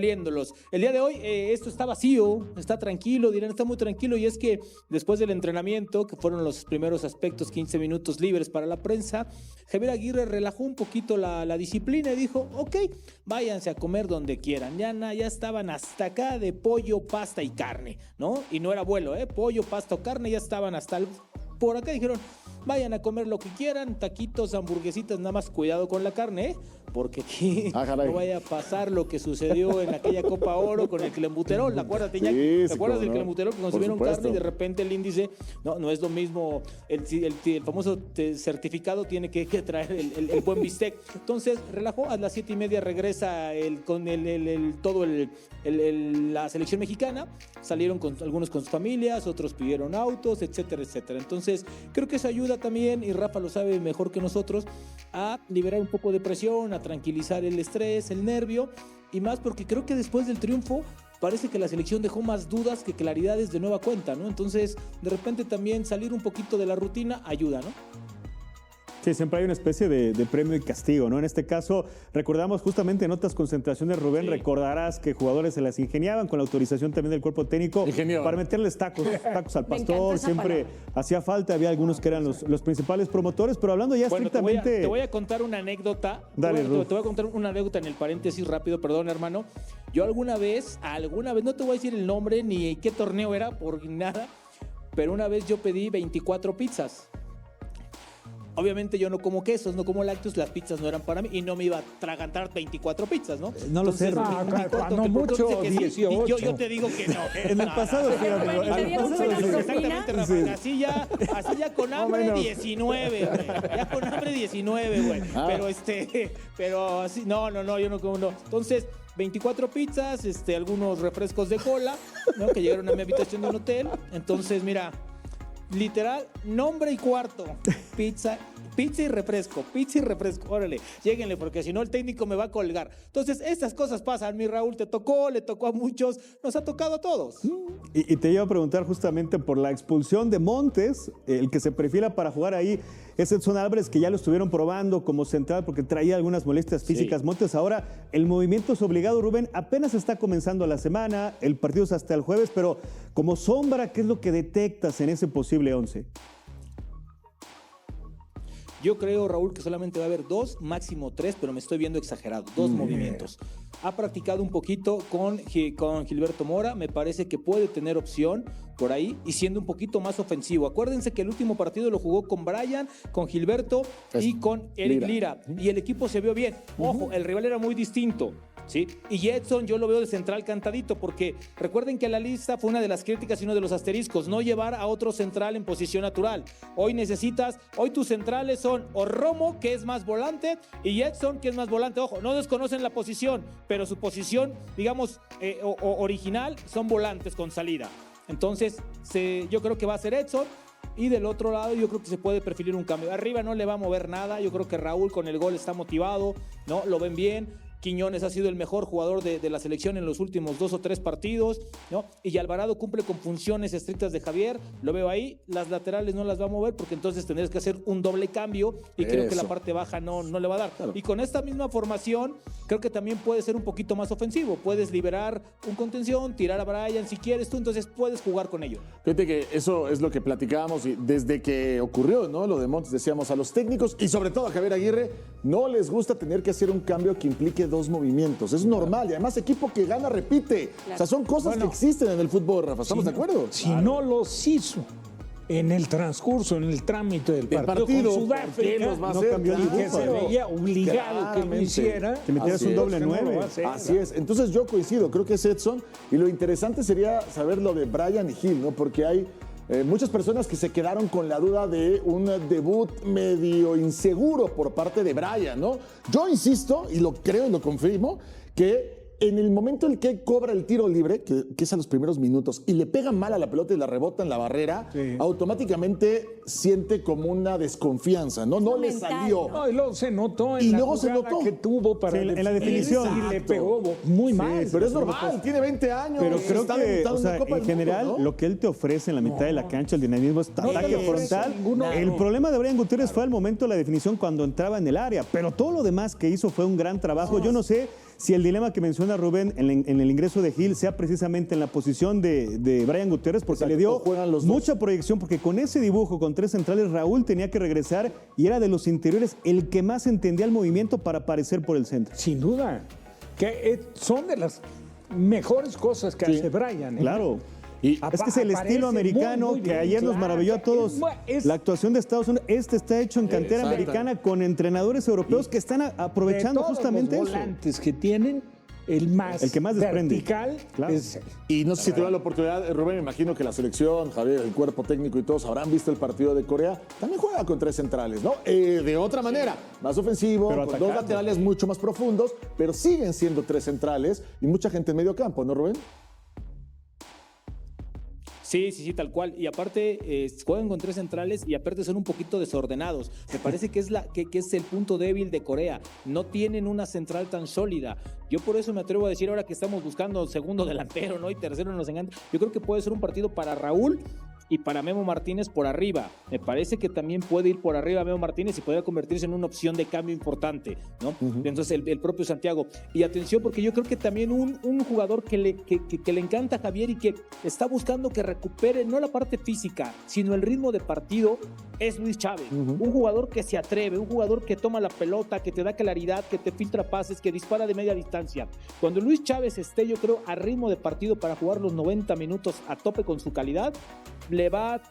saliéndolos. El día de hoy esto está vacío, está tranquilo, dirán, está muy tranquilo, y es que después del entrenamiento, que fueron los primeros aspectos, 15 minutos libres para la prensa, Javier Aguirre relajó un poquito la disciplina y dijo, ok, váyanse a comer donde quieran, ya estaban hasta acá de pollo, pasta y carne, ¿no? Y no era vuelo, pollo, pasta o carne, ya estaban por acá, dijeron, vayan a comer lo que quieran, taquitos, hamburguesitas, nada más cuidado con la carne, porque aquí no vaya a pasar lo que sucedió en aquella Copa Oro con el clenbuterol. Acuérdate, Iñaki, ¿te acuerdas del clenbuterol que consumieron carne y de repente el índice, no es lo mismo, el famoso certificado tiene que traer el buen bistec. Entonces, relajó, a las 7:30 regresa la selección mexicana, salieron algunos con sus familias, otros pidieron autos, etcétera, etcétera. Entonces, creo que eso ayuda también, y Rafa lo sabe mejor que nosotros, a liberar un poco de presión, a tranquilizar el estrés, el nervio, y más porque creo que después del triunfo parece que la selección dejó más dudas que claridades de nueva cuenta, ¿no? Entonces, de repente también salir un poquito de la rutina ayuda, ¿no? Sí, siempre hay una especie de premio y castigo, ¿no? En este caso, recordamos justamente en otras concentraciones, Rubén, recordarás que jugadores se las ingeniaban con la autorización también del cuerpo técnico para meterles tacos al pastor, siempre hacía falta, había algunos que eran los principales promotores, pero hablando ya estrictamente... Te voy a contar una anécdota, Dale, te voy a contar una anécdota en el paréntesis rápido, perdón, hermano. Yo alguna vez, no te voy a decir el nombre ni qué torneo era, por nada, pero una vez yo pedí 24 pizzas. Obviamente yo no como quesos, no como lácteos, las pizzas no eran para mí y no me iba a tragantar 24 pizzas, ¿no? No lo sé. No mucho, 18. Yo te digo que no. En el pasado, exactamente, Rafa. Así ya con hambre 19, güey. Ya con hambre 19, güey. Pero así, no, yo no como, no. Entonces, 24 pizzas, algunos refrescos de cola, ¿no? Que llegaron a mi habitación de un hotel. Entonces, mira, literal, nombre y cuarto, pizza y refresco, órale, lléguenle, porque si no el técnico me va a colgar. Entonces, estas cosas pasan, mi Raúl, le tocó a muchos, nos ha tocado a todos. Y te iba a preguntar justamente por la expulsión de Montes, el que se perfila para jugar ahí es Edson Álvarez, que ya lo estuvieron probando como central porque traía algunas molestias físicas. Sí. Montes, ahora el movimiento es obligado, Rubén, apenas está comenzando la semana, el partido es hasta el jueves, pero como sombra, ¿qué es lo que detectas en ese posible 11? Yo creo, Raúl, que solamente va a haber 2, máximo 3, pero me estoy viendo exagerado. 2 movimientos. Ha practicado un poquito con Gilberto Mora, me parece que puede tener opción por ahí y siendo un poquito más ofensivo. Acuérdense que el último partido lo jugó con Brian, con Gilberto y con Eric Lira. Y el equipo se vio bien. Ojo, el rival era muy distinto. ¿Sí? Y Edson yo lo veo de central cantadito, porque recuerden que la lista fue una de las críticas y uno de los asteriscos, no llevar a otro central en posición natural. Hoy tus centrales son o Romo, que es más volante, y Edson, que es más volante. Ojo, no desconocen la posición, pero su posición, digamos, original, son volantes con salida. Entonces, yo creo que va a ser Edson. Y del otro lado yo creo que se puede perfilar un cambio. Arriba no le va a mover nada. Yo creo que Raúl con el gol está motivado, ¿no? Lo ven bien. Quiñones ha sido el mejor jugador de la selección en los últimos 2 o 3 partidos, ¿no? Y Alvarado cumple con funciones estrictas de Javier, lo veo ahí, las laterales no las va a mover porque entonces tendrías que hacer un doble cambio y creo que la parte baja no le va a dar. Claro. Y con esta misma formación, creo que también puede ser un poquito más ofensivo, puedes liberar un contención, tirar a Brian si quieres tú, entonces puedes jugar con ello. Fíjate que eso es lo que platicábamos y desde que ocurrió, ¿no? Lo de Montes, decíamos a los técnicos y sobre todo a Javier Aguirre, no les gusta tener que hacer un cambio que implique 2 movimientos. Es normal. Y además, equipo que gana repite. Claro. O sea, son cosas que existen en el fútbol, Rafa. ¿Estamos de acuerdo? Si no los hizo en el transcurso, en el trámite del partido con Sudáfrica, no cambió y que se veía obligado que lo hiciera. Que metieras un doble 9. Así es. Entonces, yo coincido. Creo que es Edson. Y lo interesante sería saber lo de Brian y Gil, ¿no? Porque hay muchas personas que se quedaron con la duda de un debut medio inseguro por parte de Brian, ¿no? Yo insisto, y lo creo y lo confirmo, que en el momento en que cobra el tiro libre, que es a los primeros minutos, y le pega mal a la pelota y la rebota en la barrera, automáticamente siente como una desconfianza, ¿no? No le salió. No, y luego se notó en la jugada que tuvo para en la definición. Y le pegó muy mal. Pero es normal, tiene 20 años. Pero creo que, o sea, en general, mundo, ¿no? Lo que él te ofrece en la mitad de la cancha, el dinamismo, es ataque frontal. El problema de Brian Gutiérrez fue al momento de la definición cuando entraba en el área, pero todo lo demás que hizo fue un gran trabajo. Yo no sé si el dilema que menciona Rubén en el ingreso de Gil sea precisamente en la posición de Brian Gutiérrez, porque le dio mucha proyección, porque con ese dibujo, con 3 centrales, Raúl tenía que regresar y era de los interiores el que más entendía el movimiento para aparecer por el centro. Sin duda, que son de las mejores cosas que hace Brian. Claro. Y es que es el estilo americano muy bien, que ayer nos maravilló a todos. La actuación de Estados Unidos, está hecho en cantera americana con entrenadores europeos que están aprovechando justamente los volantes que tienen, el que más vertical. Claro. Y no sé si tuvieron la oportunidad, Rubén, me imagino que la selección, Javier, el cuerpo técnico y todos habrán visto el partido de Corea. También juega con 3 centrales, ¿no? De otra manera, más ofensivo, pero con 2 laterales mucho más profundos, pero siguen siendo 3 centrales y mucha gente en medio campo, ¿no, Rubén? Sí, tal cual. Y aparte juegan con 3 centrales y aparte son un poquito desordenados. Me parece que es el punto débil de Corea. No tienen una central tan sólida. Yo por eso me atrevo a decir ahora que estamos buscando segundo delantero, ¿no? Y tercero nos encanta. Yo creo que puede ser un partido para Raúl y para Memo Martínez por arriba. Me parece que también puede ir por arriba Memo Martínez y podría convertirse en una opción de cambio importante, ¿no? Entonces el propio Santiago. Y atención, porque yo creo que también un jugador que le encanta a Javier y que está buscando que recupere no la parte física, sino el ritmo de partido, es Luis Chávez. Un jugador que se atreve, un jugador que toma la pelota, que te da claridad, que te filtra pases, que dispara de media distancia. Cuando Luis Chávez esté, yo creo, a ritmo de partido para jugar los 90 minutos a tope con su calidad, le va a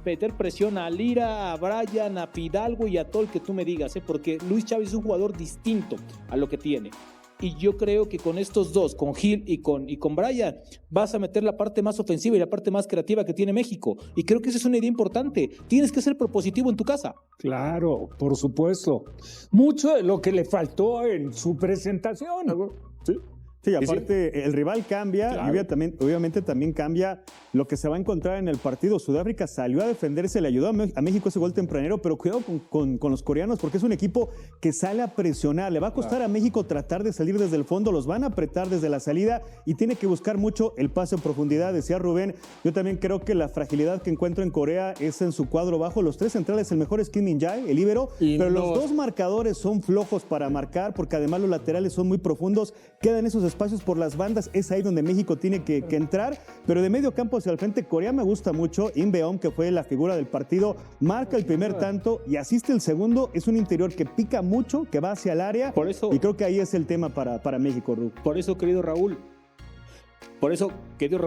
meter presión a Lira, a Brian, a Fidalgo y a todo el que tú me digas, porque Luis Chávez es un jugador distinto a lo que tiene. Y yo creo que con estos dos, con Gil y con Brian, vas a meter la parte más ofensiva y la parte más creativa que tiene México. Y creo que esa es una idea importante. Tienes que ser propositivo en tu casa. Claro, por supuesto. Mucho de lo que le faltó en su presentación. Sí. Sí, aparte el rival cambia, claro. Y obviamente también cambia lo que se va a encontrar en el partido. Sudáfrica salió a defenderse, le ayudó a México ese gol tempranero, pero cuidado con los coreanos porque es un equipo que sale a presionar. Le va a costar a México tratar de salir desde el fondo, los van a apretar desde la salida y tiene que buscar mucho el pase en profundidad. Decía Rubén, yo también creo que la fragilidad que encuentro en Corea es en su cuadro bajo. Los 3 centrales, el mejor es Kim Min-jae, el líbero, pero los 2 marcadores son flojos para marcar porque además los laterales son muy profundos, quedan esos espacios por las bandas, es ahí donde México tiene que entrar, pero de medio campo hacia el frente, Corea me gusta mucho. In Beom, que fue la figura del partido, marca el primer tanto y asiste el segundo. Es un interior que pica mucho, que va hacia el área, por eso, y creo que ahí es el tema para México, Ru. Por eso, querido Raúl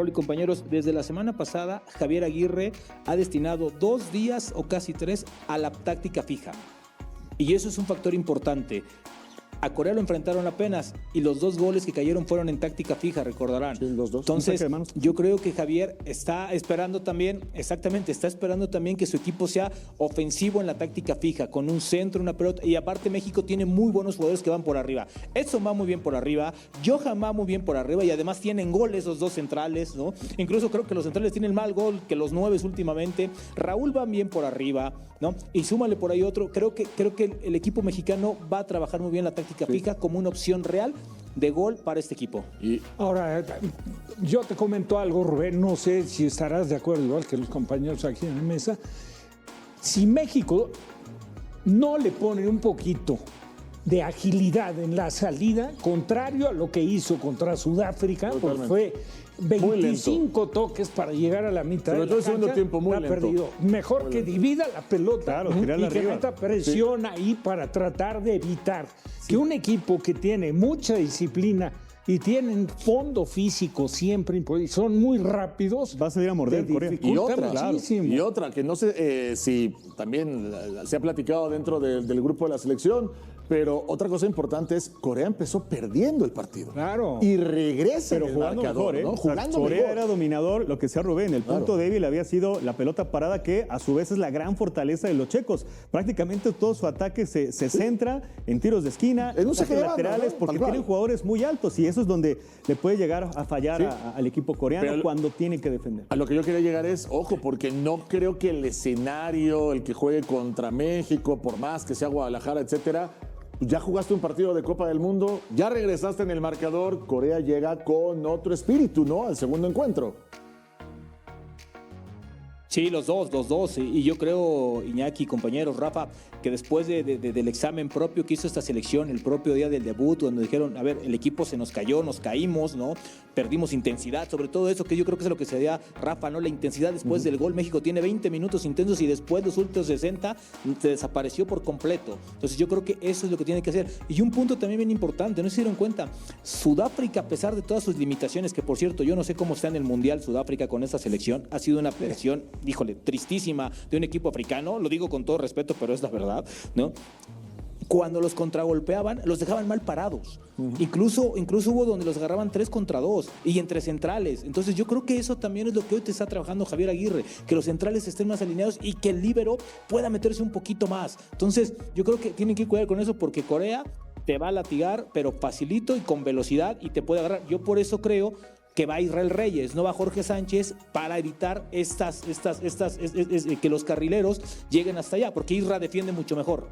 y compañeros, desde la semana pasada Javier Aguirre ha destinado 2 días o casi 3 a la táctica fija, y eso es un factor importante. A Corea lo enfrentaron apenas y los 2 goles que cayeron fueron en táctica fija, recordarán. Sí, los 2. Entonces, yo creo que Javier está esperando también, que su equipo sea ofensivo en la táctica fija, con un centro, una pelota. Y aparte México tiene muy buenos jugadores que van por arriba. Edson va muy bien por arriba, Johan va muy bien por arriba y además tienen goles esos 2 centrales, ¿no? Incluso creo que los centrales tienen mal gol que los 9 últimamente. Raúl va bien por arriba, ¿no? Y súmale por ahí otro. Creo que el equipo mexicano va a trabajar muy bien la táctica fija como una opción real de gol para este equipo. Y ahora, yo te comento algo, Rubén, no sé si estarás de acuerdo, igual que los compañeros aquí en la mesa. Si México no le pone un poquito de agilidad en la salida, contrario a lo que hizo contra Sudáfrica, porque fue 25 toques para llegar a la mitad de la cancha, segundo tiempo muy lento. Perdido. Mejor muy que lento. divida la pelota, claro, y tirarla que arriba. meta presión ahí para tratar de evitar que un equipo que tiene mucha disciplina y tienen fondo físico siempre, y son muy rápidos, va a salir a morder Corea. Y otra, que no sé si también se ha platicado dentro del grupo de la selección, pero otra cosa importante es Corea empezó perdiendo el partido. Claro. Y regresa pero en el jugando marcador, mejor, ¿no? Jugando Corea mejor. era dominador, lo que sea Rubén. El punto débil había sido la pelota parada, que a su vez es la gran fortaleza de los checos. Prácticamente todo su ataque se centra en tiros de esquina, en un saque de banda, laterales, ¿no? porque tienen jugadores muy altos y eso es donde le puede llegar a fallar al equipo coreano, pero cuando tiene que defender. A lo que yo quería llegar es, ojo, porque no creo que el escenario, el que juegue contra México, por más que sea Guadalajara, etcétera, ya jugaste un partido de Copa del Mundo, ya regresaste en el marcador, Corea llega con otro espíritu, ¿no? Al segundo encuentro. Sí, los dos. Y yo creo, Iñaki, compañeros, Rafa, que después del examen propio que hizo esta selección, el propio día del debut, donde dijeron, a ver, el equipo se nos cayó, nos caímos, ¿no? Perdimos intensidad, sobre todo eso, que yo creo que es lo que se da, Rafa, ¿no? La intensidad después del gol. México tiene 20 minutos intensos y después los últimos 60 se desapareció por completo. Entonces yo creo que eso es lo que tiene que hacer. Y un punto también bien importante, no se dieron cuenta, Sudáfrica, a pesar de todas sus limitaciones, que por cierto, yo no sé cómo está en el Mundial Sudáfrica con esta selección, ha sido una versión, híjole, tristísima de un equipo africano, lo digo con todo respeto, pero es la verdad, ¿no? Cuando los contragolpeaban, los dejaban mal parados. Incluso hubo donde los agarraban 3 contra 2 y entre centrales. Entonces yo creo que eso también es lo que hoy te está trabajando Javier Aguirre, que los centrales estén más alineados y que el líbero pueda meterse un poquito más. Entonces yo creo que tienen que cuidar con eso porque Corea te va a latigar, pero facilito y con velocidad y te puede agarrar. Yo por eso creo que va Israel Reyes, no va Jorge Sánchez, para evitar que los carrileros lleguen hasta allá, porque Isra defiende mucho mejor.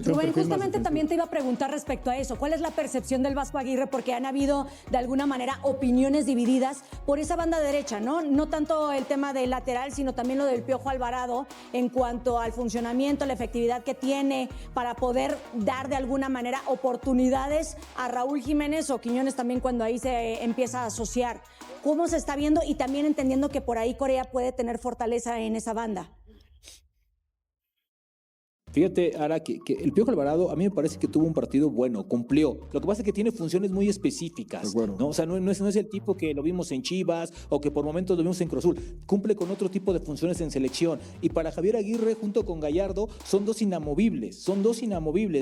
Rubén, justamente también te iba a preguntar respecto a eso. ¿Cuál es la percepción del Vasco Aguirre? Porque han habido, de alguna manera, opiniones divididas por esa banda derecha, ¿no? No tanto el tema del lateral, sino también lo del Piojo Alvarado en cuanto al funcionamiento, la efectividad que tiene para poder dar, de alguna manera, oportunidades a Raúl Jiménez o Quiñones también cuando ahí se empieza a asociar. ¿Cómo se está viendo? Y también entendiendo que por ahí Corea puede tener fortaleza en esa banda. Fíjate, Ara, que el Piojo Alvarado a mí me parece que tuvo un partido bueno, cumplió. Lo que pasa es que tiene funciones muy específicas, ¿no? O sea, no es el tipo que lo vimos en Chivas o que por momentos lo vimos en Cruz Azul. Cumple con otro tipo de funciones en selección. Y para Javier Aguirre, junto con Gallardo, son dos inamovibles.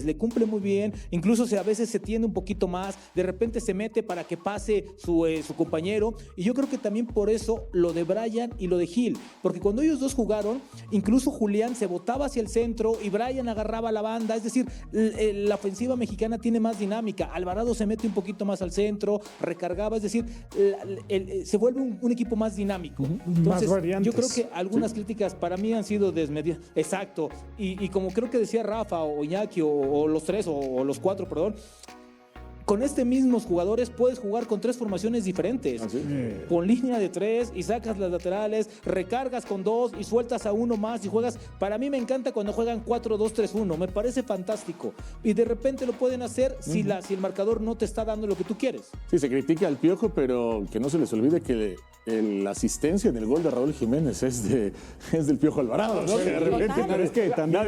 Le cumple muy bien. Incluso a veces se tiende un poquito más. De repente se mete para que pase su compañero. Y yo creo que también por eso lo de Brian y lo de Gil. Porque cuando ellos dos jugaron, incluso Julián se botaba hacia el centro y Brian agarraba la banda, es decir, la ofensiva mexicana tiene más dinámica. Alvarado se mete un poquito más al centro, recargaba, es decir, se vuelve un equipo más dinámico. Entonces, más yo creo que algunas críticas para mí han sido desmedidas. Exacto. Y como creo que decía Rafa o Iñaki o los tres o los cuatro, perdón, con mismos jugadores puedes jugar con 3 formaciones diferentes. Con línea de 3 y sacas las laterales, recargas con 2 y sueltas a uno más y juegas. Para mí me encanta cuando juegan 4-2-3-1, me parece fantástico. Y de repente lo pueden hacer si el marcador no te está dando lo que tú quieres. Sí, se critica al Piojo, pero que no se les olvide que la asistencia en el gol de Raúl Jiménez es del Piojo Alvarado, ¿no? Sí, que de repente, pero es que también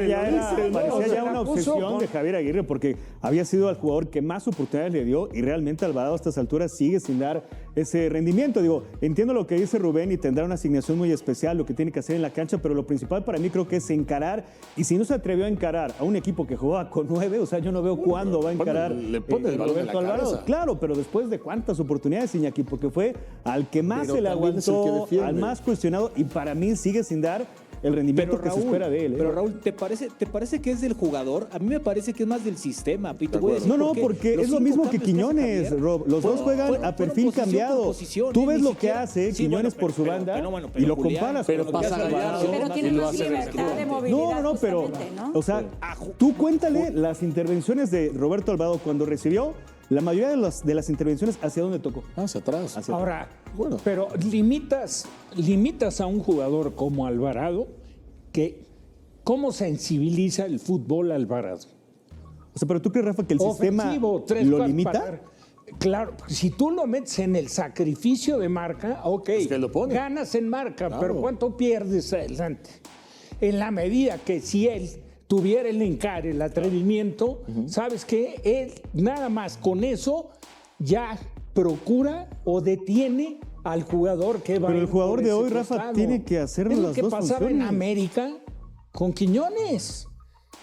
parecía ya una obsesión de Javier Aguirre porque había sido el jugador que más oportunidades le dio y realmente Alvarado a estas alturas sigue sin dar ese rendimiento. Digo, entiendo lo que dice Rubén y tendrá una asignación muy especial, lo que tiene que hacer en la cancha, pero lo principal para mí creo que es encarar, y si no se atrevió a encarar a un equipo que jugaba con 9, o sea, yo no veo cuándo va a encarar le pone el balón en la Alvarado. cabeza. Claro, pero después de cuántas oportunidades, Iñaki, porque fue al que más se le aguantó, al más cuestionado, y para mí sigue sin dar el rendimiento que se espera de él. Pero Raúl, ¿te parece que es del jugador? A mí me parece que es más del sistema. Porque es lo mismo que Quiñones, Rob. Los dos juegan a perfil cambiado. Tú ves lo que hace Quiñones por su banda y lo comparas. Pero pasa Gallardo. Pero tiene más libertad de movilidad. Pero, o sea, tú cuéntale las intervenciones de Roberto Alvarado cuando recibió. La mayoría de las intervenciones, ¿hacia dónde tocó? Hacia atrás. Ahora, pero limitas a un jugador como Alvarado, que ¿cómo sensibiliza el fútbol Alvarado? O sea, pero ¿tú crees, Rafa, que el sistema lo limita? Claro, si tú lo metes en el sacrificio de marca, ok, es que lo pone. Ganas en marca, Claro. pero ¿cuánto pierdes adelante? En la medida que si él tuviera el encare, el atrevimiento, ¿sabes qué? Él nada más con eso ya procura o detiene al jugador que va. Pero el jugador de hoy, Rafa, tiene que hacer las dos funciones. Es lo que pasaba en América con Quiñones.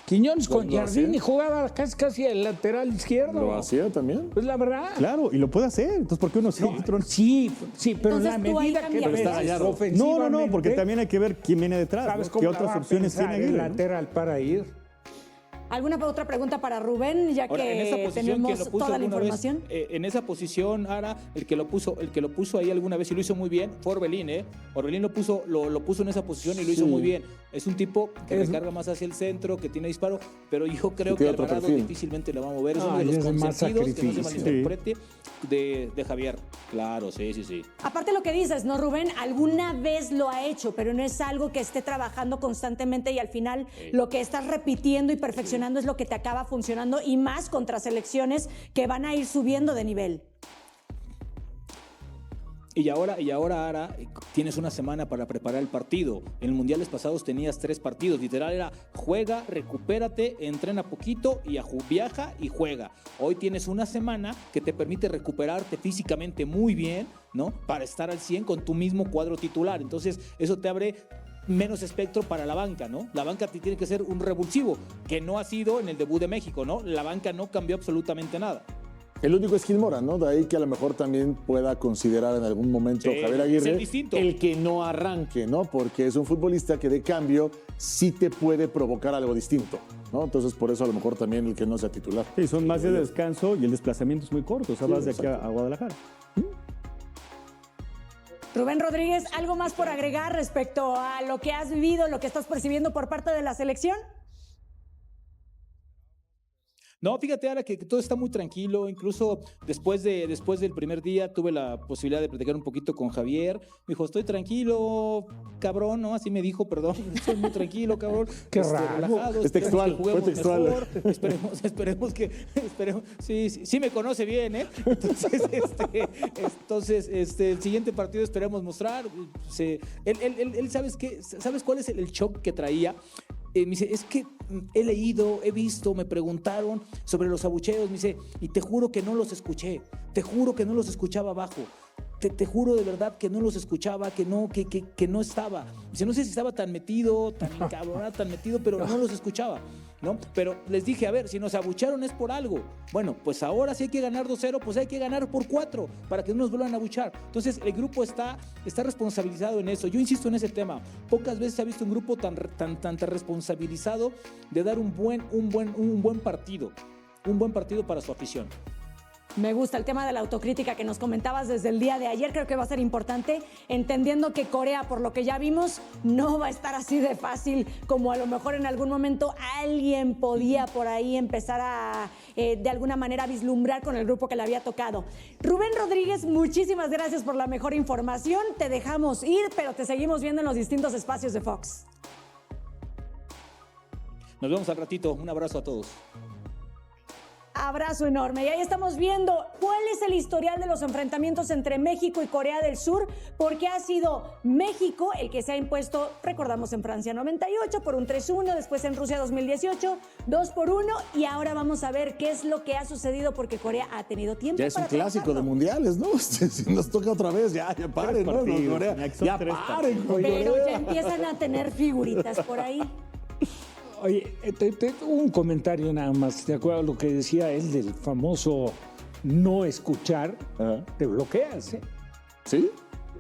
Quiñones con Jardín jugaba casi el lateral izquierdo. ¿Lo hacía también? Pues la verdad. Claro, y lo puede hacer. Entonces, ¿por qué uno sí? Otro no? Sí, pero en la Entonces, tú ahí medida que cambiarías. ves ofensivamente. No, porque también hay que ver quién viene detrás. ¿Sabes ¿no? cómo ¿Qué otras opciones tiene el Aguirre? lateral para ir? ¿Alguna otra pregunta para Rubén, ya Ahora, en esa que posición, tenemos ¿quién lo puso toda la alguna vez? información? En esa posición, Ara, el que lo puso ahí alguna vez y lo hizo muy bien fue Orbelín, ¿eh? Orbelín lo puso en esa posición y lo hizo muy bien. Es un tipo que recarga más hacia el centro, que tiene disparo, pero yo creo que Alvarado difícilmente lo va a mover. Es uno de los consentidos, que no se malinterprete, de Javier. Claro, sí. Aparte lo que dices, ¿no, Rubén? Alguna vez lo ha hecho, pero no es algo que esté trabajando constantemente y al final lo que estás repitiendo y perfeccionando es lo que te acaba funcionando y más contra selecciones que van a ir subiendo de nivel. Y ahora, Ara, tienes una semana para preparar el partido. En los mundiales pasados tenías 3 partidos. Literal era juega, recupérate, entrena poquito y viaja y juega. Hoy tienes una semana que te permite recuperarte físicamente muy bien, ¿no? Para estar al 100 con tu mismo cuadro titular. Entonces, eso te abre menos espectro para la banca, ¿no? La banca tiene que ser un revulsivo, que no ha sido en el debut de México, ¿no? La banca no cambió absolutamente nada. El único es Gil Mora, ¿no? De ahí que a lo mejor también pueda considerar en algún momento Javier Aguirre el que no arranque, ¿no? Porque es un futbolista que de cambio sí te puede provocar algo distinto, ¿no? Entonces por eso a lo mejor también el que no sea titular. Sí, son más días de descanso y el desplazamiento es muy corto, o sea, vas de aquí a Guadalajara. Rubén Rodríguez, ¿algo más por agregar respecto a lo que has vivido, lo que estás percibiendo por parte de la selección? No, fíjate ahora que todo está muy tranquilo, incluso después del primer día tuve la posibilidad de platicar un poquito con Javier, me dijo, estoy tranquilo, cabrón, ¿no? Así me dijo, perdón, estoy muy tranquilo, cabrón. Qué raro. Relajado, Es textual, fue textual. Mejor, esperemos que, sí me conoce bien, ¿eh? Entonces, el siguiente partido esperemos mostrar, él ¿sabes cuál es el shock que traía? Me dice, es que he leído, he visto, me preguntaron sobre los abucheos, me dice, y te juro que no los escuché, te juro que no los escuchaba abajo, te juro de verdad que no los escuchaba, que no estaba. Dice, no sé si estaba tan metido, tan encabronado, tan metido, pero no los escuchaba, ¿no? Pero les dije, a ver, si nos abucharon es por algo. Bueno, pues ahora si hay que ganar 2-0, pues hay que ganar por 4 para que no nos vuelvan a abuchar. Entonces el grupo está responsabilizado en eso. Yo insisto en ese tema. Pocas veces se ha visto un grupo tan responsabilizado de dar un buen partido para su afición. Me gusta el tema de la autocrítica que nos comentabas desde el día de ayer. Creo que va a ser importante, entendiendo que Corea, por lo que ya vimos, no va a estar así de fácil como a lo mejor en algún momento alguien podía por ahí empezar a, de alguna manera, vislumbrar con el grupo que le había tocado. Rubén Rodríguez, muchísimas gracias por la mejor información. Te dejamos ir, pero te seguimos viendo en los distintos espacios de Fox. Nos vemos al ratito. Un abrazo a todos. Abrazo enorme. Y ahí estamos viendo cuál es el historial de los enfrentamientos entre México y Corea del Sur, porque ha sido México el que se ha impuesto, recordamos, en Francia 98 por un 3-1, después en Rusia 2018, 2-1, y ahora vamos a ver qué es lo que ha sucedido porque Corea ha tenido tiempo. Ya es un clásico de mundiales, ¿no? Si nos toca otra vez, ya paren, ¿no? Corea, ya paren, pero ya empiezan a tener figuritas por ahí. Oye, un comentario nada más, de acuerdo a lo que decía él del famoso no escuchar, te bloqueas, ¿eh? ¿Sí?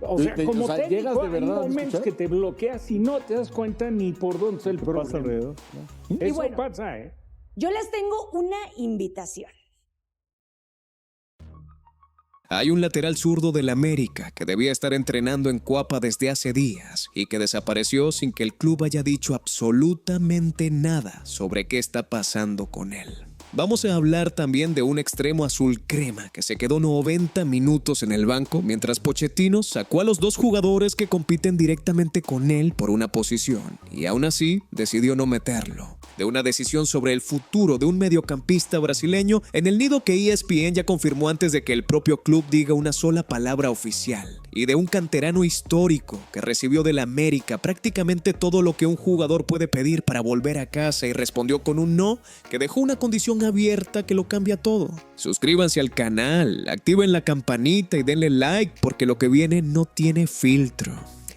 O sea, como técnico, llegas de verdad hay momentos que te bloqueas y no te das cuenta ni por dónde está el problema. Pasa alrededor, ¿no? Eso bueno, pasa, ¿eh? Yo les tengo una invitación. Hay un lateral zurdo del América que debía estar entrenando en Cuapa desde hace días y que desapareció sin que el club haya dicho absolutamente nada sobre qué está pasando con él. Vamos a hablar también de un extremo azul crema que se quedó 90 minutos en el banco mientras Pochettino sacó a los 2 jugadores que compiten directamente con él por una posición y aún así decidió no meterlo. De una decisión sobre el futuro de un mediocampista brasileño en el nido que ESPN ya confirmó antes de que el propio club diga una sola palabra oficial, y de un canterano histórico que recibió del América prácticamente todo lo que un jugador puede pedir para volver a casa y respondió con un no que dejó una condición abierta que lo cambia todo. Suscríbanse al canal, activen la campanita y denle like porque lo que viene no tiene filtro.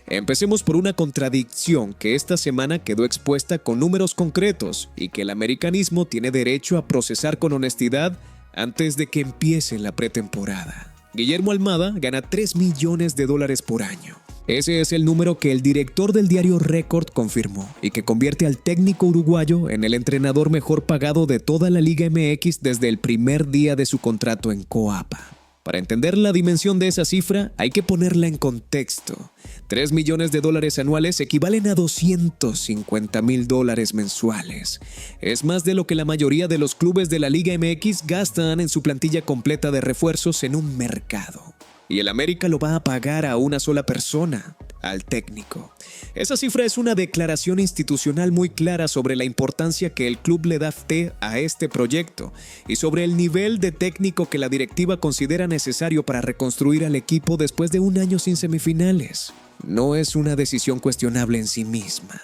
Empecemos por una contradicción que esta semana quedó expuesta con números concretos y que el americanismo tiene derecho a procesar con honestidad antes de que empiece la pretemporada. Guillermo Almada gana $3 millones por año. Ese es el número que el director del diario Record confirmó y que convierte al técnico uruguayo en el entrenador mejor pagado de toda la Liga MX desde el primer día de su contrato en Coapa. Para entender la dimensión de esa cifra, hay que ponerla en contexto. $3 millones anuales equivalen a $250,000 mensuales. Es más de lo que la mayoría de los clubes de la Liga MX gastan en su plantilla completa de refuerzos en un mercado. Y el América lo va a pagar a una sola persona, al técnico. Esa cifra es una declaración institucional muy clara sobre la importancia que el club le da a este proyecto y sobre el nivel de técnico que la directiva considera necesario para reconstruir al equipo después de un año sin semifinales. No es una decisión cuestionable en sí misma.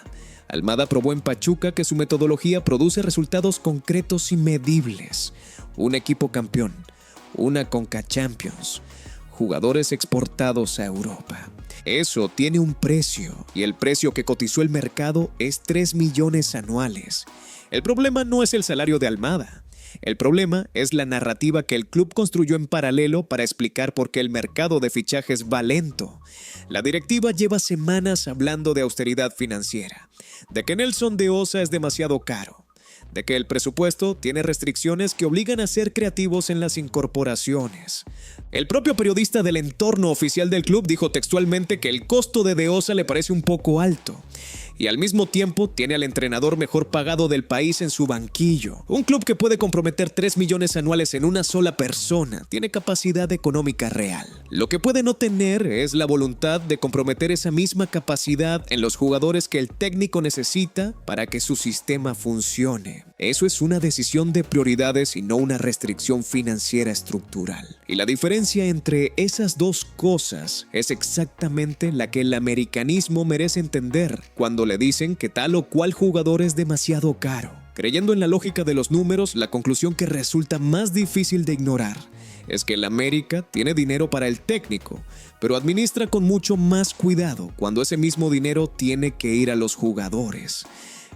Almada probó en Pachuca que su metodología produce resultados concretos y medibles. Un equipo campeón, una Conca Champions, jugadores exportados a Europa. Eso tiene un precio, y el precio que cotizó el mercado es $3 millones anuales. El problema no es el salario de Almada. El problema es la narrativa que el club construyó en paralelo para explicar por qué el mercado de fichajes va lento. La directiva lleva semanas hablando de austeridad financiera, de que Nelson de Osa es demasiado caro, de que el presupuesto tiene restricciones que obligan a ser creativos en las incorporaciones. El propio periodista del entorno oficial del club dijo textualmente que el costo de Osa le parece un poco alto. Y al mismo tiempo tiene al entrenador mejor pagado del país en su banquillo. Un club que puede comprometer $3 millones anuales en una sola persona tiene capacidad económica real. Lo que puede no tener es la voluntad de comprometer esa misma capacidad en los jugadores que el técnico necesita para que su sistema funcione. Eso es una decisión de prioridades y no una restricción financiera estructural. Y la diferencia entre esas dos cosas es exactamente la que el americanismo merece entender cuando le dicen que tal o cual jugador es demasiado caro. Creyendo en la lógica de los números, la conclusión que resulta más difícil de ignorar es que el América tiene dinero para el técnico, pero administra con mucho más cuidado cuando ese mismo dinero tiene que ir a los jugadores.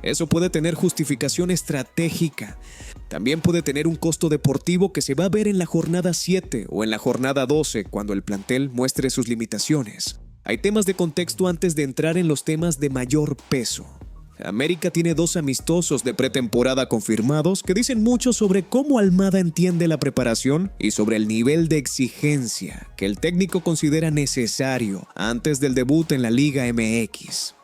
Eso puede tener justificación estratégica. También puede tener un costo deportivo que se va a ver en la jornada 7 o en la jornada 12 cuando el plantel muestre sus limitaciones. Hay temas de contexto antes de entrar en los temas de mayor peso. América tiene 2 amistosos de pretemporada confirmados que dicen mucho sobre cómo Almada entiende la preparación y sobre el nivel de exigencia que el técnico considera necesario antes del debut en la Liga MX.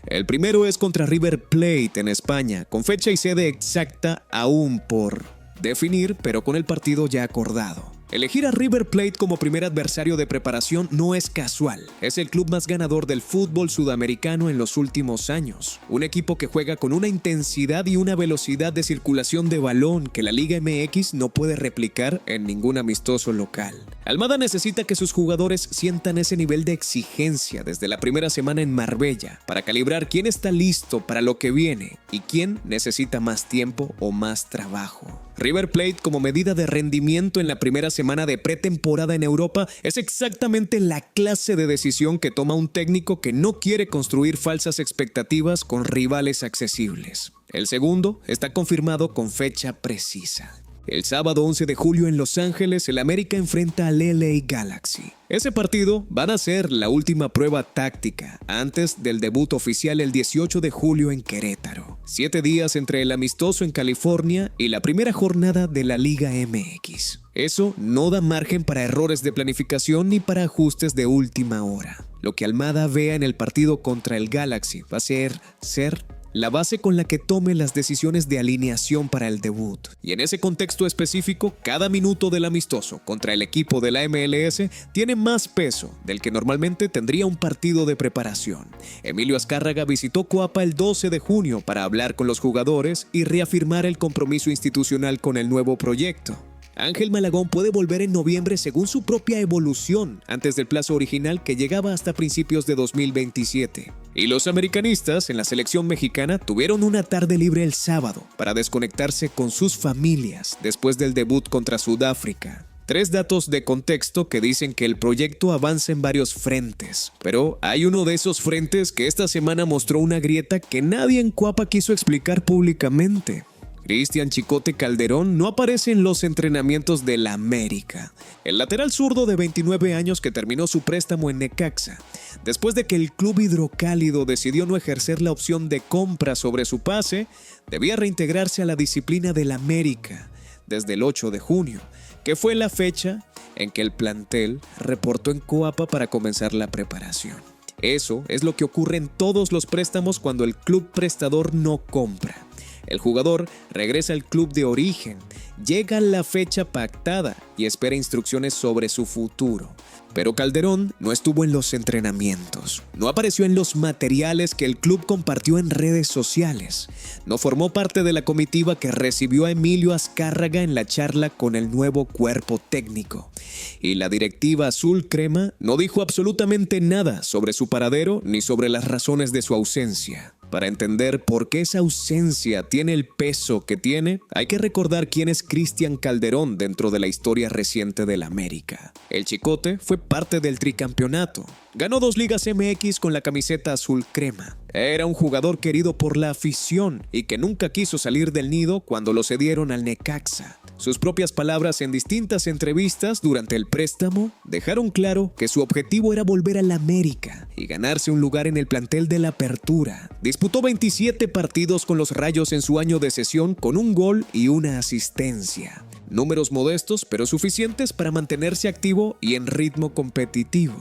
El primero es contra River Plate en España, con fecha y sede exacta aún por definir, pero con el partido ya acordado. Elegir a River Plate como primer adversario de preparación no es casual. Es el club más ganador del fútbol sudamericano en los últimos años. Un equipo que juega con una intensidad y una velocidad de circulación de balón que la Liga MX no puede replicar en ningún amistoso local. Almada necesita que sus jugadores sientan ese nivel de exigencia desde la primera semana en Marbella para calibrar quién está listo para lo que viene y quién necesita más tiempo o más trabajo. River Plate, como medida de rendimiento en la primera semana de pretemporada en Europa, es exactamente la clase de decisión que toma un técnico que no quiere construir falsas expectativas con rivales accesibles. El segundo está confirmado con fecha precisa. El sábado 11 de julio en Los Ángeles, el América enfrenta al LA Galaxy. Ese partido va a ser la última prueba táctica antes del debut oficial el 18 de julio en Querétaro. 7 días entre el amistoso en California y la primera jornada de la Liga MX. Eso no da margen para errores de planificación ni para ajustes de última hora. Lo que Almada vea en el partido contra el Galaxy va a ser la base con la que tome las decisiones de alineación para el debut. Y en ese contexto específico, cada minuto del amistoso contra el equipo de la MLS tiene más peso del que normalmente tendría un partido de preparación. Emilio Azcárraga visitó Coapa el 12 de junio para hablar con los jugadores y reafirmar el compromiso institucional con el nuevo proyecto. Ángel Malagón puede volver en noviembre según su propia evolución, antes del plazo original que llegaba hasta principios de 2027. Y los americanistas en la selección mexicana tuvieron una tarde libre el sábado para desconectarse con sus familias después del debut contra Sudáfrica. 3 datos de contexto que dicen que el proyecto avanza en varios frentes, pero hay uno de esos frentes que esta semana mostró una grieta que nadie en Coapa quiso explicar públicamente. Cristian Chicote Calderón no aparece en los entrenamientos del América. El lateral zurdo de 29 años que terminó su préstamo en Necaxa, después de que el club hidrocálido decidió no ejercer la opción de compra sobre su pase, debía reintegrarse a la disciplina del América desde el 8 de junio, que fue la fecha en que el plantel reportó en Coapa para comenzar la preparación. Eso es lo que ocurre en todos los préstamos cuando el club prestador no compra. El jugador regresa al club de origen, llega a la fecha pactada y espera instrucciones sobre su futuro. Pero Calderón no estuvo en los entrenamientos, no apareció en los materiales que el club compartió en redes sociales, no formó parte de la comitiva que recibió a Emilio Azcárraga en la charla con el nuevo cuerpo técnico. Y la directiva azul crema no dijo absolutamente nada sobre su paradero ni sobre las razones de su ausencia. Para entender por qué esa ausencia tiene el peso que tiene, hay que recordar quién es Cristian Calderón dentro de la historia reciente del América. El Chicote fue parte del tricampeonato. Ganó 2 Ligas MX con la camiseta azul crema. Era un jugador querido por la afición y que nunca quiso salir del nido cuando lo cedieron al Necaxa. Sus propias palabras en distintas entrevistas durante el préstamo dejaron claro que su objetivo era volver al América y ganarse un lugar en el plantel de la Apertura. Disputó 27 partidos con los Rayos en su año de cesión con 1 gol y 1 asistencia. Números modestos pero suficientes para mantenerse activo y en ritmo competitivo.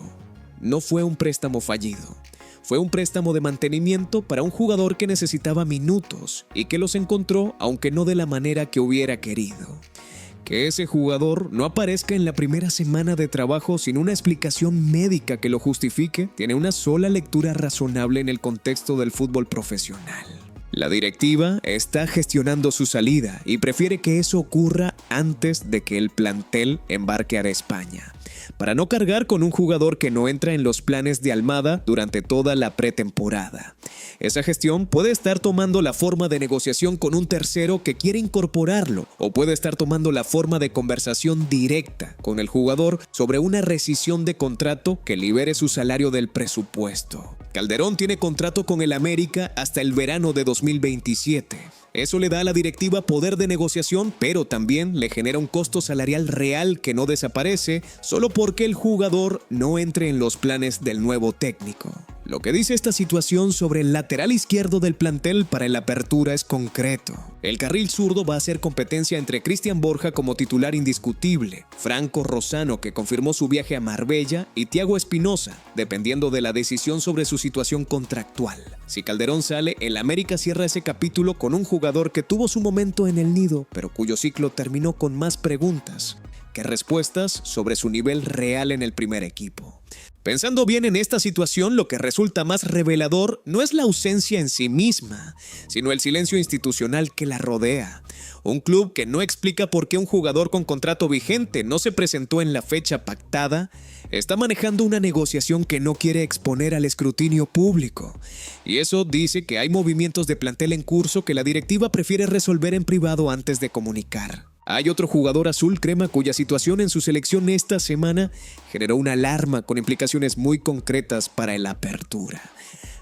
No fue un préstamo fallido. Fue un préstamo de mantenimiento para un jugador que necesitaba minutos y que los encontró aunque no de la manera que hubiera querido. Que ese jugador no aparezca en la primera semana de trabajo sin una explicación médica que lo justifique tiene una sola lectura razonable en el contexto del fútbol profesional. La directiva está gestionando su salida y prefiere que eso ocurra antes de que el plantel embarque a España, para no cargar con un jugador que no entra en los planes de Almada durante toda la pretemporada. Esa gestión puede estar tomando la forma de negociación con un tercero que quiere incorporarlo, o puede estar tomando la forma de conversación directa con el jugador sobre una rescisión de contrato que libere su salario del presupuesto. Calderón tiene contrato con el América hasta el verano de 2027. Eso le da a la directiva poder de negociación, pero también le genera un costo salarial real que no desaparece solo porque el jugador no entre en los planes del nuevo técnico. Lo que dice esta situación sobre el lateral izquierdo del plantel para el Apertura es concreto. El carril zurdo va a ser competencia entre Cristian Borja como titular indiscutible, Franco Rosano, que confirmó su viaje a Marbella, y Thiago Espinosa, dependiendo de la decisión sobre su situación contractual. Si Calderón sale, el América cierra ese capítulo con un jugador que tuvo su momento en el nido, pero cuyo ciclo terminó con más preguntas que respuestas sobre su nivel real en el primer equipo. Pensando bien en esta situación, lo que resulta más revelador no es la ausencia en sí misma, sino el silencio institucional que la rodea. Un club que no explica por qué un jugador con contrato vigente no se presentó en la fecha pactada, está manejando una negociación que no quiere exponer al escrutinio público. Y eso dice que hay movimientos de plantel en curso que la directiva prefiere resolver en privado antes de comunicar. Hay otro jugador azul crema cuya situación en su selección esta semana generó una alarma con implicaciones muy concretas para el Apertura.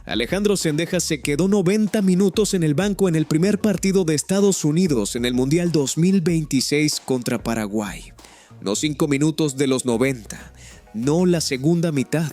Alejandro Zendejas se quedó 90 minutos en el banco en el primer partido de Estados Unidos en el Mundial 2026 contra Paraguay. No 5 minutos de los 90, no la segunda mitad.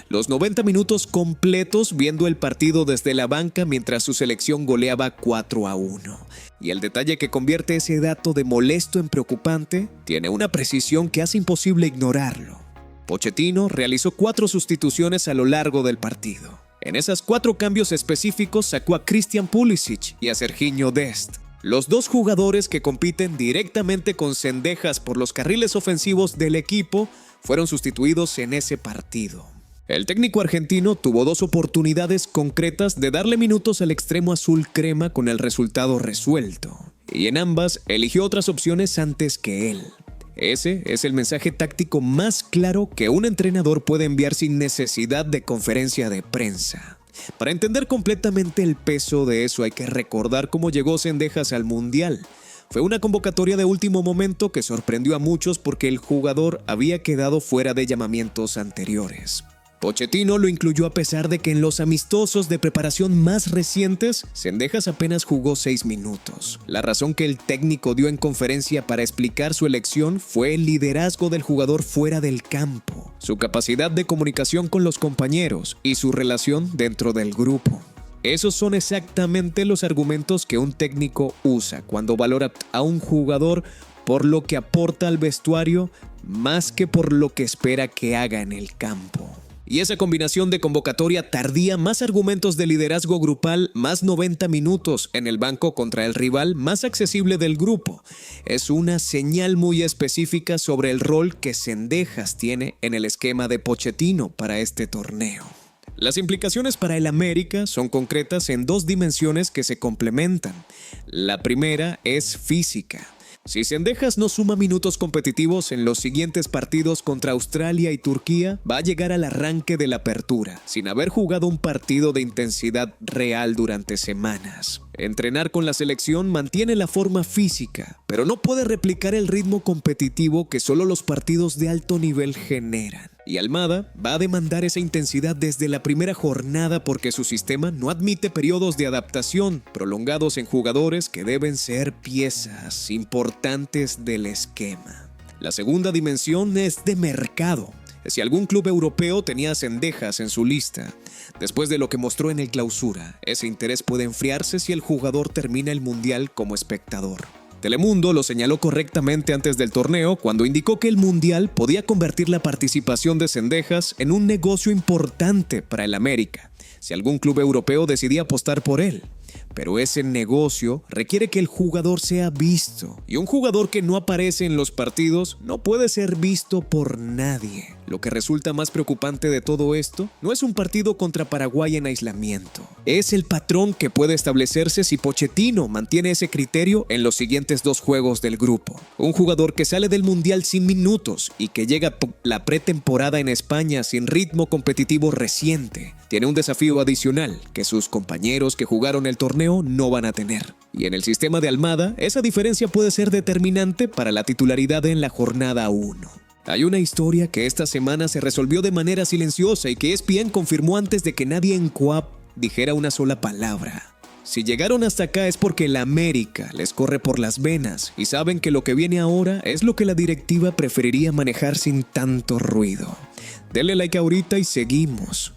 Los 90 minutos completos viendo el partido desde la banca mientras su selección goleaba 4-1. Y el detalle que convierte ese dato de molesto en preocupante tiene una precisión que hace imposible ignorarlo. Pochettino realizó 4 sustituciones a lo largo del partido. En esas 4 cambios específicos sacó a Christian Pulisic y a Sergiño Dest, los 2 jugadores que compiten directamente con Zendejas por los carriles ofensivos del equipo fueron sustituidos en ese partido. El técnico argentino tuvo 2 oportunidades concretas de darle minutos al extremo azul crema con el resultado resuelto, y en ambas eligió otras opciones antes que él. Ese es el mensaje táctico más claro que un entrenador puede enviar sin necesidad de conferencia de prensa. Para entender completamente el peso de eso hay que recordar cómo llegó Zendejas al Mundial. Fue una convocatoria de último momento que sorprendió a muchos porque el jugador había quedado fuera de llamamientos anteriores. Pochettino lo incluyó a pesar de que en los amistosos de preparación más recientes, Zendejas apenas jugó 6 minutos. La razón que el técnico dio en conferencia para explicar su elección fue el liderazgo del jugador fuera del campo, su capacidad de comunicación con los compañeros y su relación dentro del grupo. Esos son exactamente los argumentos que un técnico usa cuando valora a un jugador por lo que aporta al vestuario más que por lo que espera que haga en el campo. Y esa combinación de convocatoria tardía, más argumentos de liderazgo grupal, más 90 minutos en el banco contra el rival más accesible del grupo, es una señal muy específica sobre el rol que Zendejas tiene en el esquema de Pochettino para este torneo. Las implicaciones para el América son concretas en 2 dimensiones que se complementan. La primera es física. Si Zendejas no suma minutos competitivos en los siguientes partidos contra Australia y Turquía, va a llegar al arranque de la apertura, sin haber jugado un partido de intensidad real durante semanas. Entrenar con la selección mantiene la forma física, pero no puede replicar el ritmo competitivo que solo los partidos de alto nivel generan. Y Almada va a demandar esa intensidad desde la primera jornada porque su sistema no admite periodos de adaptación prolongados en jugadores que deben ser piezas importantes del esquema. La segunda dimensión es de mercado. Si algún club europeo tenía a Zendejas en su lista, después de lo que mostró en el Clausura, ese interés puede enfriarse si el jugador termina el Mundial como espectador. Telemundo lo señaló correctamente antes del torneo cuando indicó que el Mundial podía convertir la participación de Zendejas en un negocio importante para el América, si algún club europeo decidía apostar por él. Pero ese negocio requiere que el jugador sea visto, y un jugador que no aparece en los partidos no puede ser visto por nadie. Lo que resulta más preocupante de todo esto no es un partido contra Paraguay en aislamiento. Es el patrón que puede establecerse si Pochettino mantiene ese criterio en los siguientes 2 juegos del grupo. Un jugador que sale del Mundial sin minutos y que llega la pretemporada en España sin ritmo competitivo reciente, tiene un desafío adicional que sus compañeros que jugaron el torneo no van a tener. Y en el sistema de Almada, esa diferencia puede ser determinante para la titularidad en la jornada 1. Hay una historia que esta semana se resolvió de manera silenciosa y que ESPN confirmó antes de que nadie en Coap dijera una sola palabra. Si llegaron hasta acá es porque la América les corre por las venas y saben que lo que viene ahora es lo que la directiva preferiría manejar sin tanto ruido. Denle like ahorita y seguimos.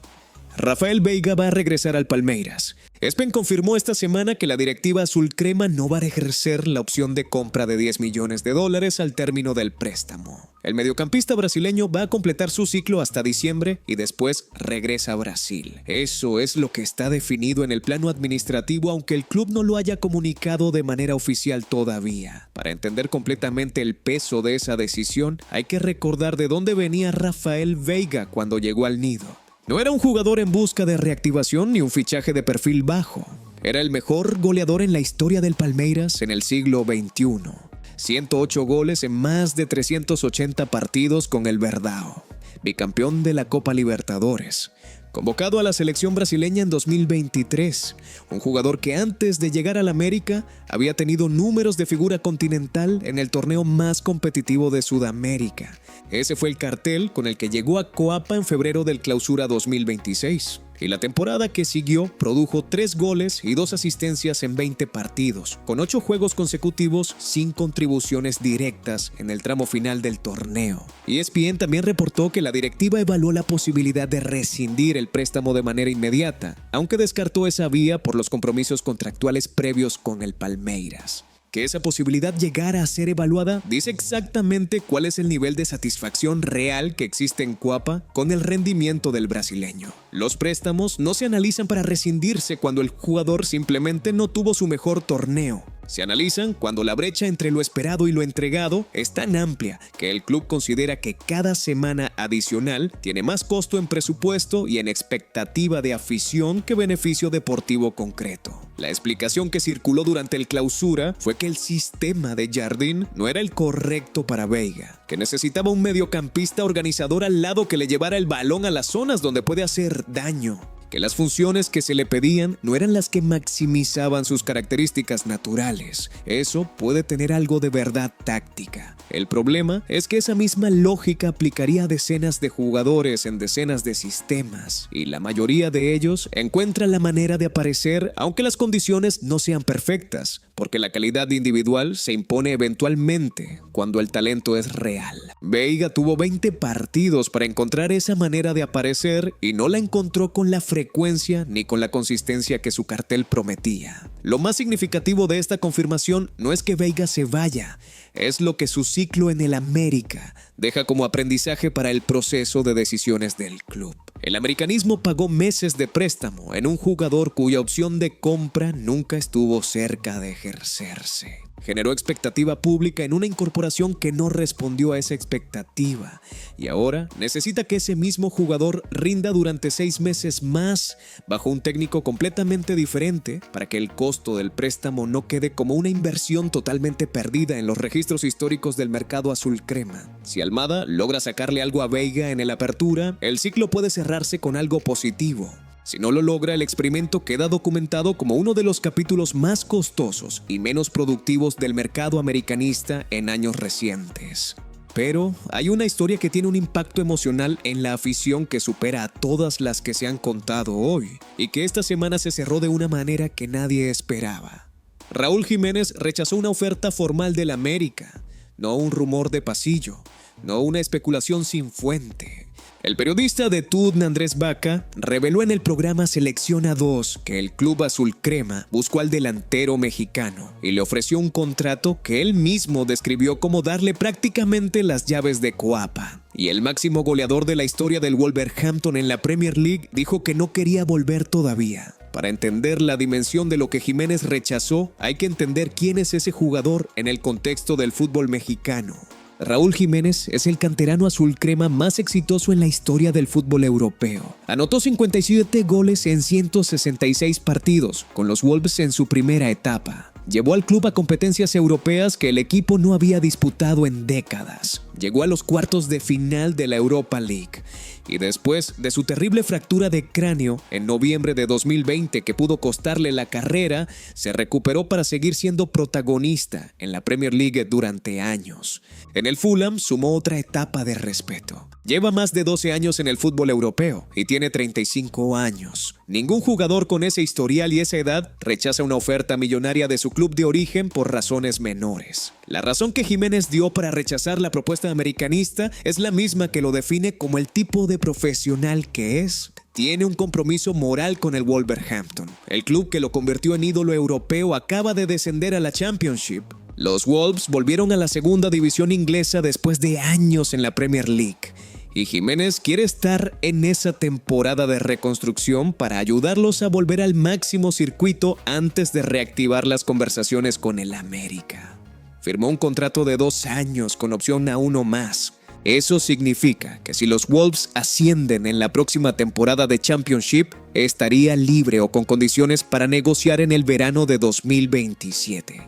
Rafael Veiga va a regresar al Palmeiras. ESPN confirmó esta semana que la directiva azul crema no va a ejercer la opción de compra de $10 millones al término del préstamo. El mediocampista brasileño va a completar su ciclo hasta diciembre y después regresa a Brasil. Eso es lo que está definido en el plano administrativo, aunque el club no lo haya comunicado de manera oficial todavía. Para entender completamente el peso de esa decisión, hay que recordar de dónde venía Rafael Veiga cuando llegó al nido. No era un jugador en busca de reactivación ni un fichaje de perfil bajo. Era el mejor goleador en la historia del Palmeiras en el siglo XXI. 108 goles en más de 380 partidos con el Verdão. Bicampeón de la Copa Libertadores. Convocado a la selección brasileña en 2023, un jugador que antes de llegar al América había tenido números de figura continental en el torneo más competitivo de Sudamérica. Ese fue el cartel con el que llegó a Coapa en febrero del Clausura 2026. Y la temporada que siguió produjo 3 goles y 2 asistencias en 20 partidos, con 8 juegos consecutivos sin contribuciones directas en el tramo final del torneo. ESPN también reportó que la directiva evaluó la posibilidad de rescindir el préstamo de manera inmediata, aunque descartó esa vía por los compromisos contractuales previos con el Palmeiras. Que esa posibilidad llegara a ser evaluada dice exactamente cuál es el nivel de satisfacción real que existe en Coapa con el rendimiento del brasileño. Los préstamos no se analizan para rescindirse cuando el jugador simplemente no tuvo su mejor torneo. Se analizan cuando la brecha entre lo esperado y lo entregado es tan amplia que el club considera que cada semana adicional tiene más costo en presupuesto y en expectativa de afición que beneficio deportivo concreto. La explicación que circuló durante el Clausura fue que el sistema de Jardín no era el correcto para Veiga, que necesitaba un mediocampista organizador al lado que le llevara el balón a las zonas donde puede hacer daño, que las funciones que se le pedían no eran las que maximizaban sus características naturales. Eso puede tener algo de verdad táctica, El problema es que esa misma lógica aplicaría a decenas de jugadores en decenas de sistemas, y la mayoría de ellos encuentra la manera de aparecer aunque las condiciones no sean perfectas, porque la calidad individual se impone eventualmente cuando el talento es real. Veiga tuvo 20 partidos para encontrar esa manera de aparecer y no la encontró con la frecuencia ni con la consistencia que su cartel prometía. Lo más significativo de esta confirmación no es que Veiga se vaya, es lo que su ciclo en el América deja como aprendizaje para el proceso de decisiones del club. El americanismo pagó meses de préstamo en un jugador cuya opción de compra nunca estuvo cerca de ejercerse. Generó expectativa pública en una incorporación que no respondió a esa expectativa, y ahora necesita que ese mismo jugador rinda durante 6 meses más bajo un técnico completamente diferente para que el costo del préstamo no quede como una inversión totalmente perdida en los registros históricos del mercado azul crema. Si Almada logra sacarle algo a Veiga en el Apertura, el ciclo puede cerrarse con algo positivo. Si no lo logra, el experimento queda documentado como uno de los capítulos más costosos y menos productivos del mercado americanista en años recientes. Pero hay una historia que tiene un impacto emocional en la afición que supera a todas las que se han contado hoy, y que esta semana se cerró de una manera que nadie esperaba. Raúl Jiménez rechazó una oferta formal del América, no un rumor de pasillo, no una especulación sin fuente. El periodista de TUDN Andrés Vaca reveló en el programa Selección A2 que el club azul crema buscó al delantero mexicano y le ofreció un contrato que él mismo describió como darle prácticamente las llaves de Coapa. Y el máximo goleador de la historia del Wolverhampton en la Premier League dijo que no quería volver todavía. Para entender la dimensión de lo que Jiménez rechazó, hay que entender quién es ese jugador en el contexto del fútbol mexicano. Raúl Jiménez es el canterano azul crema más exitoso en la historia del fútbol europeo. Anotó 57 goles en 166 partidos, con los Wolves en su primera etapa. Llevó al club a competencias europeas que el equipo no había disputado en décadas. Llegó a los cuartos de final de la Europa League. Y después de su terrible fractura de cráneo en noviembre de 2020 que pudo costarle la carrera, se recuperó para seguir siendo protagonista en la Premier League durante años. En el Fulham sumó otra etapa de respeto. Lleva más de 12 años en el fútbol europeo y tiene 35 años. Ningún jugador con ese historial y esa edad rechaza una oferta millonaria de su club de origen por razones menores. La razón que Jiménez dio para rechazar la propuesta americanista es la misma que lo define como el tipo de profesional que es. Tiene un compromiso moral con el Wolverhampton. El club que lo convirtió en ídolo europeo acaba de descender a la Championship. Los Wolves volvieron a la segunda división inglesa después de años en la Premier League. Y Jiménez quiere estar en esa temporada de reconstrucción para ayudarlos a volver al máximo circuito antes de reactivar las conversaciones con el América. Firmó un contrato de 2 años con opción a 1 más. Eso significa que si los Wolves ascienden en la próxima temporada de Championship, estaría libre o con condiciones para negociar en el verano de 2027.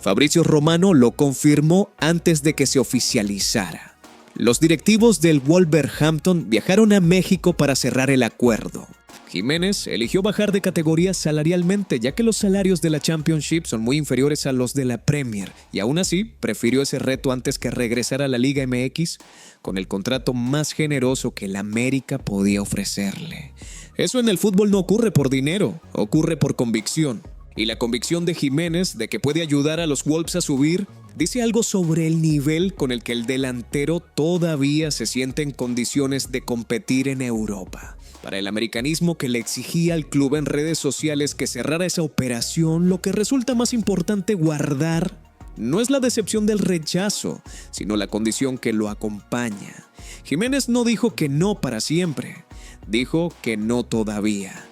Fabrizio Romano lo confirmó antes de que se oficializara. Los directivos del Wolverhampton viajaron a México para cerrar el acuerdo. Jiménez eligió bajar de categoría salarialmente, ya que los salarios de la Championship son muy inferiores a los de la Premier, y aún así prefirió ese reto antes que regresar a la Liga MX con el contrato más generoso que el América podía ofrecerle. Eso en el fútbol no ocurre por dinero, ocurre por convicción. Y la convicción de Jiménez de que puede ayudar a los Wolves a subir dice algo sobre el nivel con el que el delantero todavía se siente en condiciones de competir en Europa. Para el americanismo que le exigía al club en redes sociales que cerrara esa operación, lo que resulta más importante guardar no es la decepción del rechazo, sino la condición que lo acompaña. Jiménez no dijo que no para siempre, dijo que no todavía.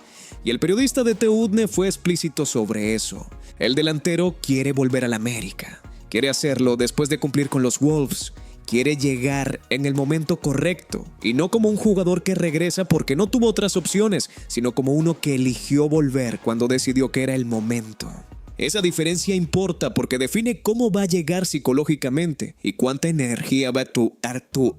Y el periodista de TUDN fue explícito sobre eso. El delantero quiere volver al América. Quiere hacerlo después de cumplir con los Wolves. Quiere llegar en el momento correcto. Y no como un jugador que regresa porque no tuvo otras opciones, sino como uno que eligió volver cuando decidió que era el momento. Esa diferencia importa porque define cómo va a llegar psicológicamente y cuánta energía va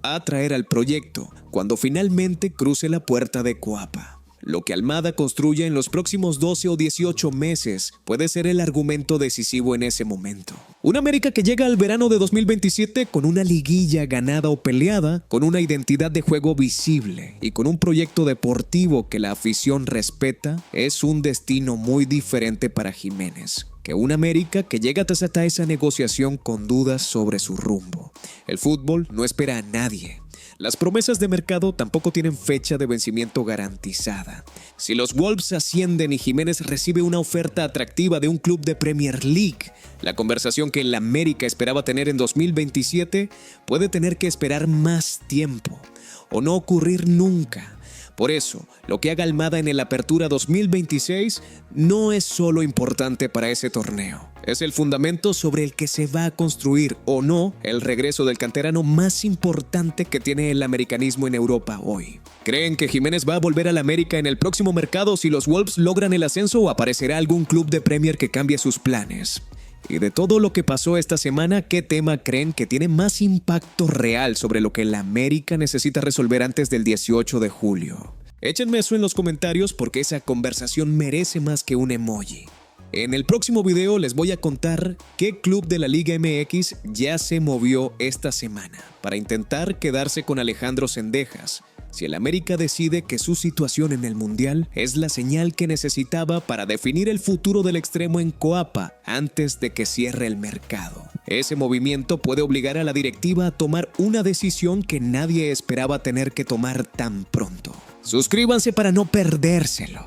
a traer al proyecto cuando finalmente cruce la puerta de Coapa. Lo que Almada construya en los próximos 12 o 18 meses puede ser el argumento decisivo en ese momento. Una América que llega al verano de 2027 con una liguilla ganada o peleada, con una identidad de juego visible y con un proyecto deportivo que la afición respeta, es un destino muy diferente para Jiménez que una América que llega tras esa negociación con dudas sobre su rumbo. El fútbol no espera a nadie. Las promesas de mercado tampoco tienen fecha de vencimiento garantizada. Si los Wolves ascienden y Jiménez recibe una oferta atractiva de un club de Premier League, la conversación que el América esperaba tener en 2027 puede tener que esperar más tiempo o no ocurrir nunca. Por eso, lo que haga Almada en el Apertura 2026 no es solo importante para ese torneo. Es el fundamento sobre el que se va a construir o no el regreso del canterano más importante que tiene el americanismo en Europa hoy. ¿Creen que Jiménez va a volver al América en el próximo mercado si los Wolves logran el ascenso o aparecerá algún club de Premier que cambie sus planes? Y de todo lo que pasó esta semana, ¿qué tema creen que tiene más impacto real sobre lo que la América necesita resolver antes del 18 de julio? Échenme eso en los comentarios porque esa conversación merece más que un emoji. En el próximo video les voy a contar qué club de la Liga MX ya se movió esta semana para intentar quedarse con Alejandro Zendejas, si el América decide que su situación en el Mundial es la señal que necesitaba para definir el futuro del extremo en Coapa antes de que cierre el mercado. Ese movimiento puede obligar a la directiva a tomar una decisión que nadie esperaba tener que tomar tan pronto. Suscríbanse para no perdérselo.